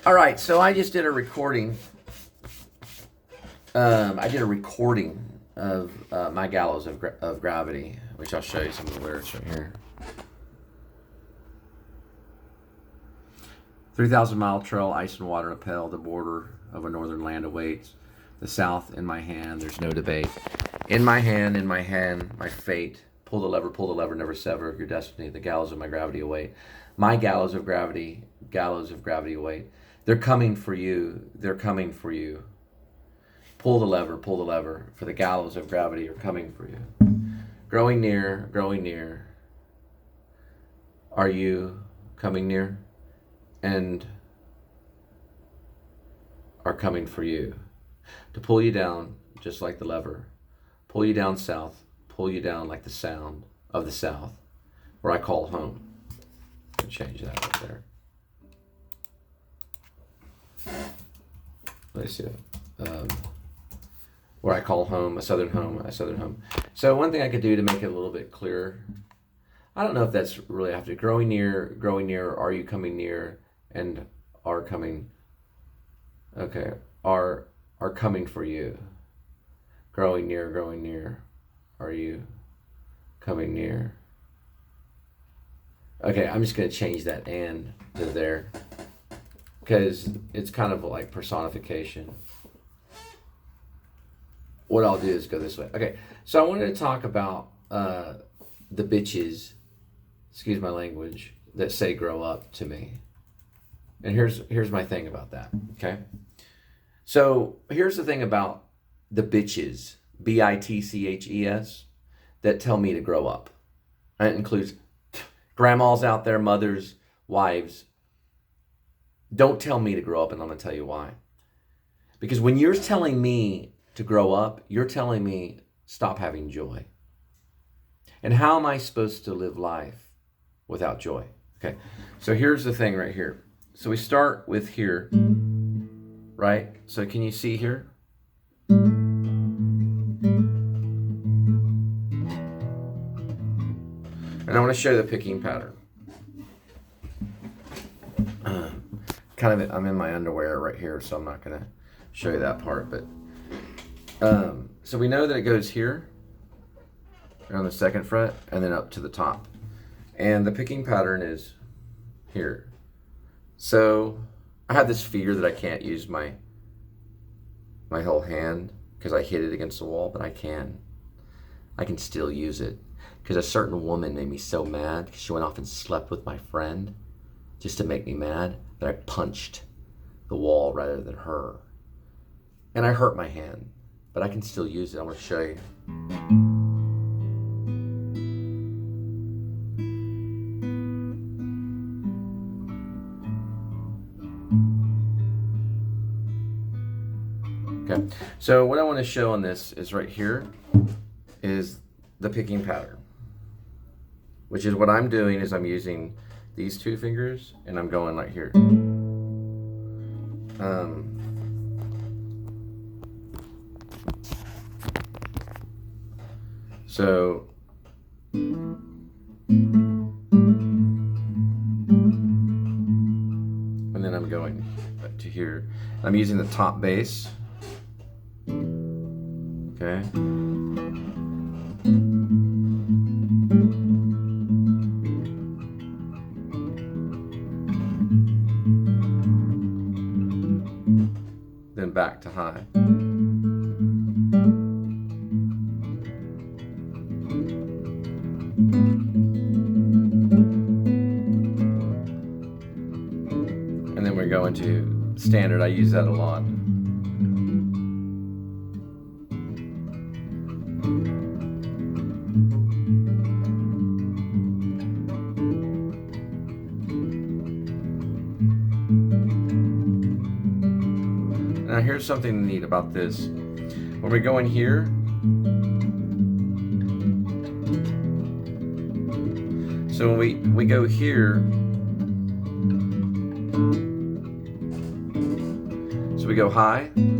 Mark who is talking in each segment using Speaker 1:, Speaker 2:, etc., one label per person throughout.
Speaker 1: All right, so I just did a recording. I did a recording of my gallows of gravity, which I'll show you some of the lyrics right here. 3,000-mile trail, ice and water upheld, the border of a northern land awaits. The south in my hand, there's no debate. In my hand, my fate. Pull the lever, never sever your destiny. The gallows of my gravity await. My gallows of gravity await. They're coming for you. They're coming for you. Pull the lever, for the gallows of gravity are coming for you. Growing near. Are you coming near? And are coming for you. To pull you down, just like the lever. Pull you down south. Pull you down like the sound of the south, where I call home. I'll change that right there. Let me see. Where I call home, a southern home. So one thing I could do to make it a little bit clearer, I don't know if that's really after growing near, are you coming near, and are coming, okay, are coming for you. Growing near, are you coming near? Okay, I'm just going to change that and to there, because it's kind of like personification. What I'll do is go this way. Okay, so I wanted to talk about the bitches, excuse my language, that say grow up to me. And here's my thing about that, okay? So here's the thing about the bitches, bitches, that tell me to grow up. And it includes grandmas out there, mothers, wives. Don't tell me to grow up, and I'm going to tell you why. Because when you're telling me to grow up, you're telling me stop having joy. And how am I supposed to live life without joy? Okay, so here's the thing right here. So we start with here, right? So can you see here? And I want to show the picking pattern. I'm in my underwear right here, so I'm not going to show you that part. But so we know that it goes here, on the second fret, and then up to the top. And the picking pattern is here. So I have this fear that I can't use my whole hand because I hit it against the wall, but I can still use it. Because a certain woman made me so mad because she went off and slept with my friend just to make me mad that I punched the wall rather than her. And I hurt my hand, but I can still use it. I want to show you. Okay, so what I want to show on this is right here is the picking pattern, which is what I'm doing is I'm using these two fingers and I'm going like here. So and then I'm going to here. I'm using the top bass. Okay. Then back to high. And then we're going to standard. I use that a lot. Now here's something neat about this. When we go in here, so when we go here, so we go high, and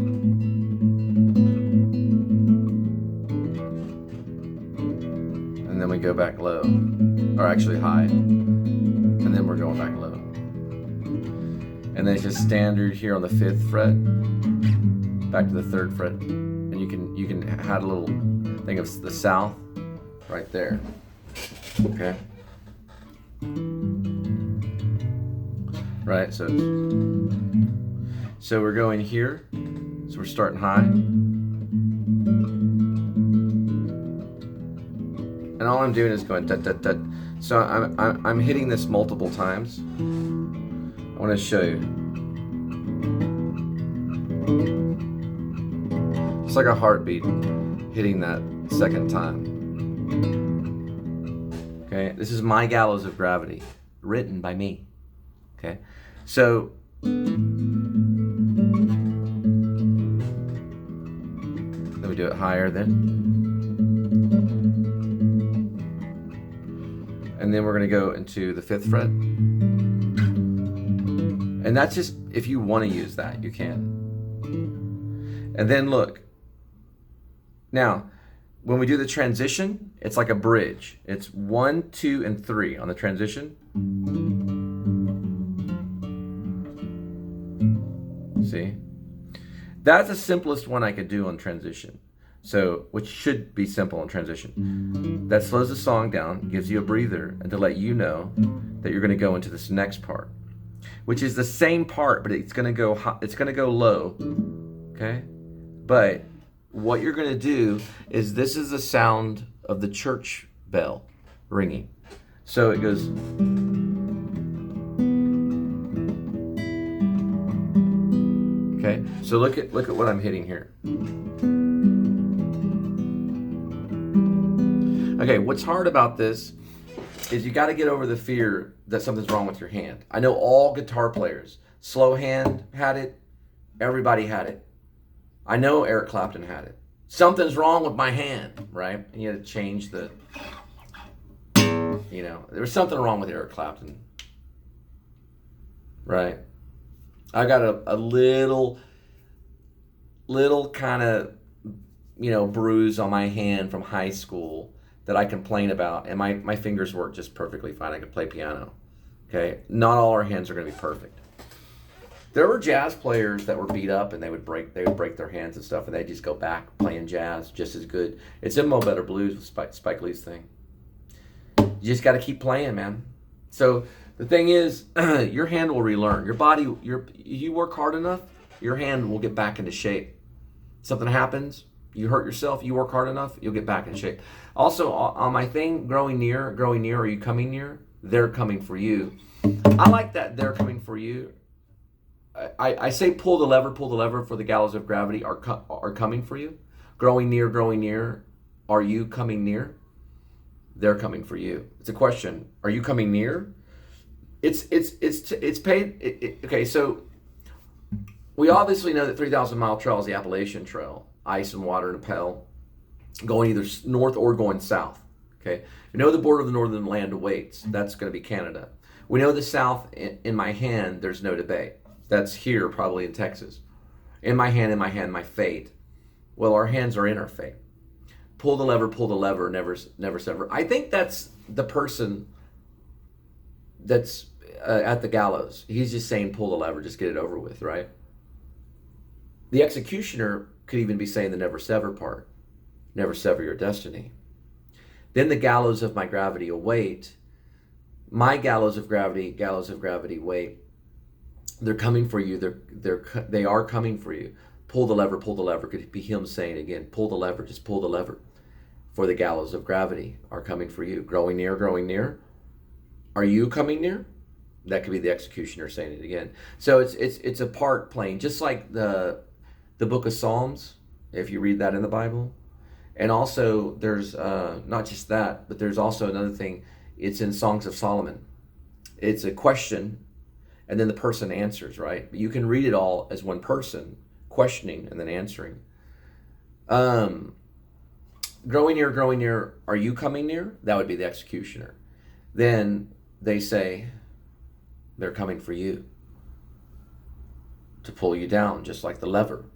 Speaker 1: then we go back low, or actually high, and then we're going back low. And then it's just standard here on the 5th fret, back to the 3rd fret, and you can add a little thing of the south right there. Okay. Right, so we're going here. So we're starting high. And all I'm doing is going da da da. So I'm hitting this multiple times. I want to show you. It's like a heartbeat hitting that second time. Okay, this is my gallows of gravity, written by me. Okay, so let me do it higher then. And then we're going to go into the 5th fret. And that's just, if you want to use that, you can. And then look. Now, when we do the transition, it's like a bridge. It's 1, 2, and 3 on the transition. See? That's the simplest one I could do on transition. So, which should be simple on transition. That slows the song down, gives you a breather, and to let you know that you're going to go into this next part, which is the same part, but it's going to go high, it's going to go low. Okay? But what you're going to do is, this is the sound of the church bell ringing. So it goes. Okay? So look at what I'm hitting here. Okay, what's hard about this is you got to get over the fear that something's wrong with your hand. I know all guitar players, slow hand had it, everybody had it. I know Eric Clapton had it. Something's wrong with my hand, right? And you had to change the, there was something wrong with Eric Clapton, right? I got a little kind of, bruise on my hand from high school that I complain about, and my fingers work just perfectly fine. I can play piano. Okay, not all our hands are going to be perfect. There were jazz players that were beat up and they would break their hands and stuff, and they just go back playing jazz just as good. It's in Mo Better Blues with Spike Lee's thing. You just got to keep playing, man. So the thing is, your hand will relearn. Your body, you work hard enough, your hand will get back into shape. Something happens, you hurt yourself, you work hard enough, you'll get back in shape. Also, on my thing, growing near, are you coming near? They're coming for you. I like that, they're coming for you. I say pull the lever for the gallows of gravity are coming for you. Growing near, are you coming near? They're coming for you. It's a question. Are you coming near? It's paid. Okay, so we obviously know that 3,000 Mile Trail is the Appalachian Trail. Ice and water and a pail, going either north or going south. Okay, we know the border of the northern land awaits. That's going to be Canada. We know the south in my hand. There's no debate. That's here, probably in Texas. In my hand, my fate. Well, our hands are in our fate. Pull the lever, never sever. I think that's the person that's at the gallows. He's just saying, pull the lever, just get it over with, right? The executioner could even be saying the never sever part. Never sever your destiny. Then the gallows of my gravity await. My gallows of gravity wait. They're coming for you. They are coming for you. Pull the lever. Could be him saying again, pull the lever, just pull the lever. For the gallows of gravity are coming for you. Growing near. Are you coming near? That could be the executioner saying it again. So it's a part playing, just like the book of Psalms, if you read that in the Bible. And also there's not just that, but there's also another thing. It's in Songs of Solomon. It's a question, and then the person answers, right? But you can read it all as one person questioning and then answering. Growing near, are you coming near? That would be the executioner. Then they say they're coming for you to pull you down, just like the lever.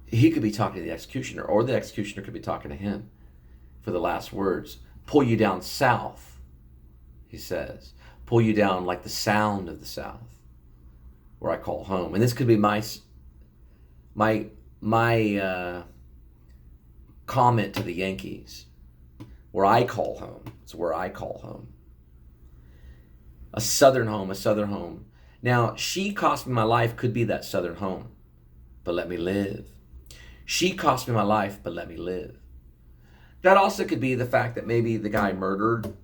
Speaker 1: He could be talking to the executioner, or the executioner could be talking to him for the last words. Pull you down south, he says. Pull you down like the sound of the south. where I call home. And this could be my comment to the Yankees, where I call home. It's where I call home. A southern home, a southern home. Now, she cost me my life could be that southern home, but let me live. She cost me my life, but let me live. That also could be the fact that maybe the guy murdered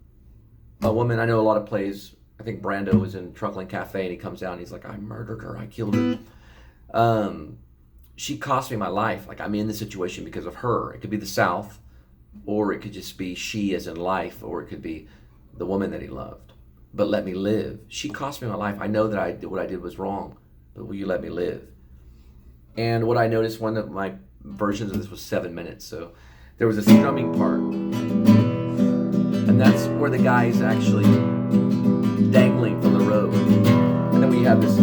Speaker 1: a woman. I know a lot of plays. I think Brando was in Truckling Cafe, and he comes down and he's like, I murdered her, I killed her. She cost me my life. Like, I'm in the situation because of her. It could be the South, or it could just be she as in life, or it could be the woman that he loved. But let me live. She cost me my life. I know that what I did was wrong, but will you let me live? And what I noticed, one of my versions of this was 7 minutes. So there was a strumming part, and that's where the guy is actually dangling from the rope. And then we have this.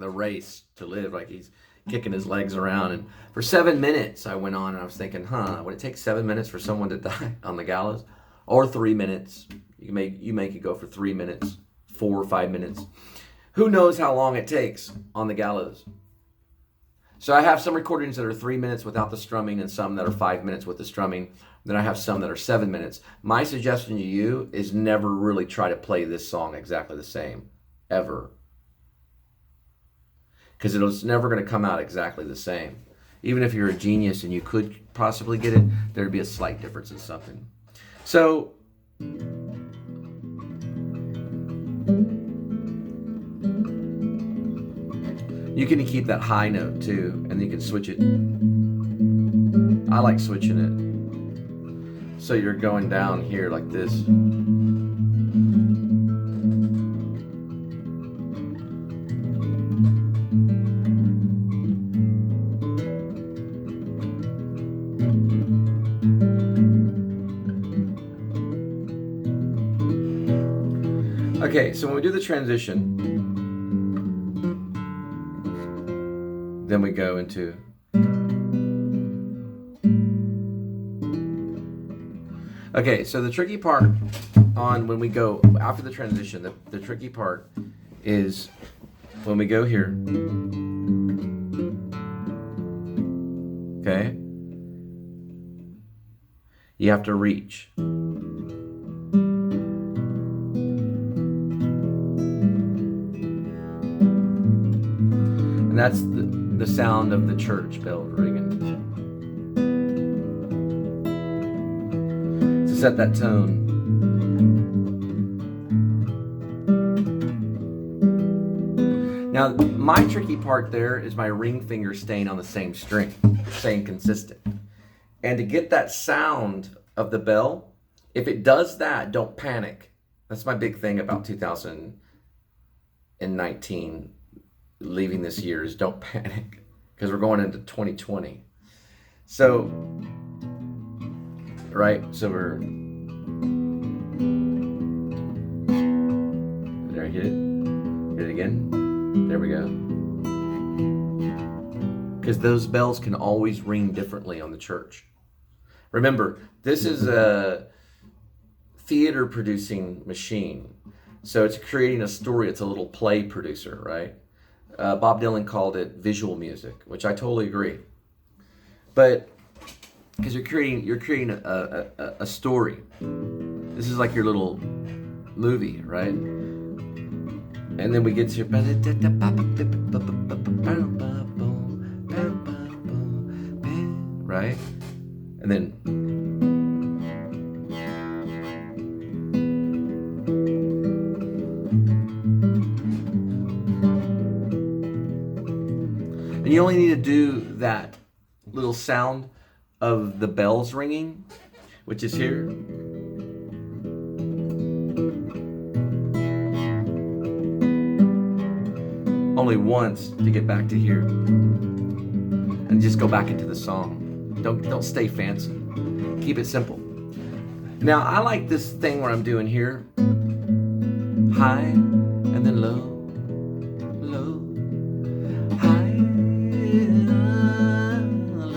Speaker 1: Race to live, like he's kicking his legs around. And for 7 minutes I went on, and I was thinking, would it take 7 minutes for someone to die on the gallows? Or 3 minutes? You make it go for 3 minutes, 4 or 5 minutes. Who knows how long it takes on the gallows? So I have some recordings that are 3 minutes without the strumming, and some that are 5 minutes with the strumming. Then I have some that are 7 minutes. My suggestion to you is never really try to play this song exactly the same, ever. Because it's never going to come out exactly the same. Even if you're a genius and you could possibly get it, there'd be a slight difference in something. So, you can keep that high note too, and you can switch it. I like switching it. So you're going down here like this. Okay, so when we do the transition, then we go into okay, so the tricky part on when we go after the transition, the tricky part is when we go here. Okay? You have to reach. And that's the sound of the church bell ringing. To set that tone. Now, my tricky part there is my ring finger staying on the same string, staying consistent. And to get that sound of the bell, if it does that, don't panic. That's my big thing about 2019. Leaving this year is don't panic, because we're going into 2020. So, right? So we're there. Hit it again. There we go. Because those bells can always ring differently on the church. Remember, this is a theater producing machine, so it's creating a story. It's a little play producer, right? Bob Dylan called it visual music, which I totally agree. But because you're creating a story. This is like your little movie, right? And then we get to right, and then and you only need to do that little sound of the bells ringing, which is here. only once to get back to here. And just go back into the song. Don't stay fancy. Keep it simple. Now I like this thing where I'm doing here. High and then low, low, high, low.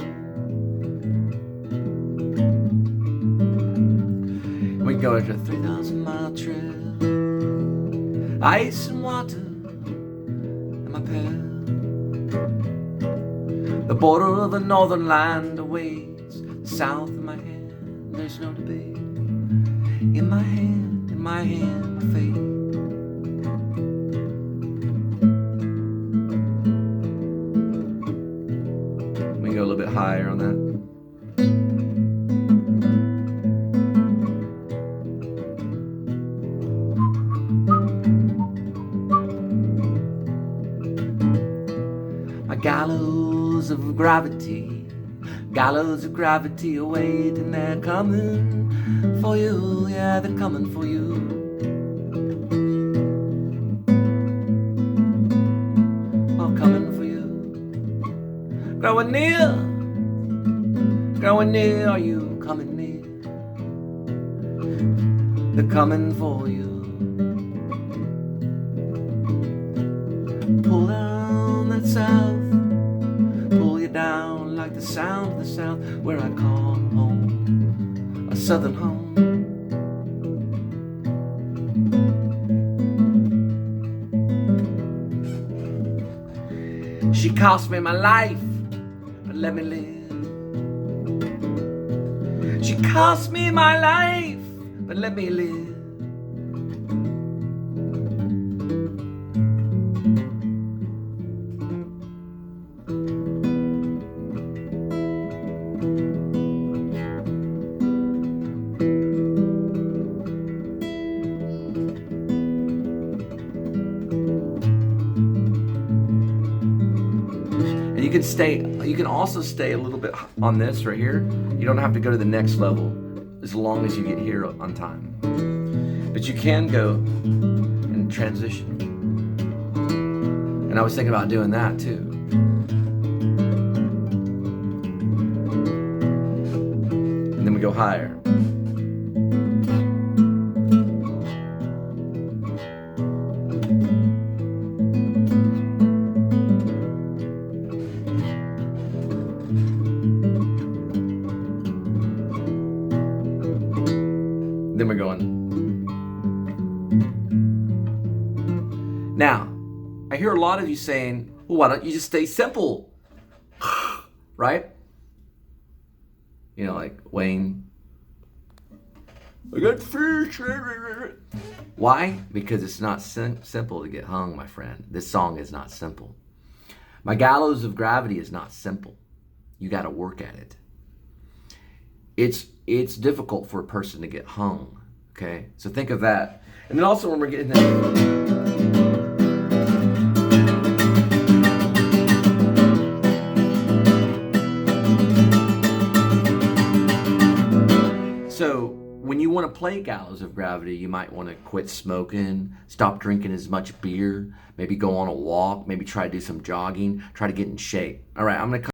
Speaker 1: We go into a 3,000-mile trail, ice and water in my pail. The border of the northern land awaits south of my hand. There's no debate. In my hand, my fate. Let me go a little bit higher on that. My gallows of gravity, gallows of gravity await, and they're coming for you, yeah, they're coming for you. All coming for you. Growing near, are you coming near? They're coming for you. Pull down that south, pull you down like the sound of the south, where I call home, a southern home. She cost me my life, but let me live. She cost me my life, but let me live. And you can also stay a little bit on this right here. You don't have to go to the next level as long as you get here on time. But you can go and transition. And I was thinking about doing that too. And then we go higher. Then we're going. Now, I hear a lot of you saying, well, why don't you just stay simple? Right? You know, like Wayne. I got fish. Why? Because it's not simple to get hung, my friend. This song is not simple. My gallows of gravity is not simple. You got to work at it. It's difficult for a person to get hung, okay? So think of that. And then also when we're getting there. So when you want to play gallows of gravity, you might want to quit smoking, stop drinking as much beer, maybe go on a walk, maybe try to do some jogging, try to get in shape. All right, I'm going to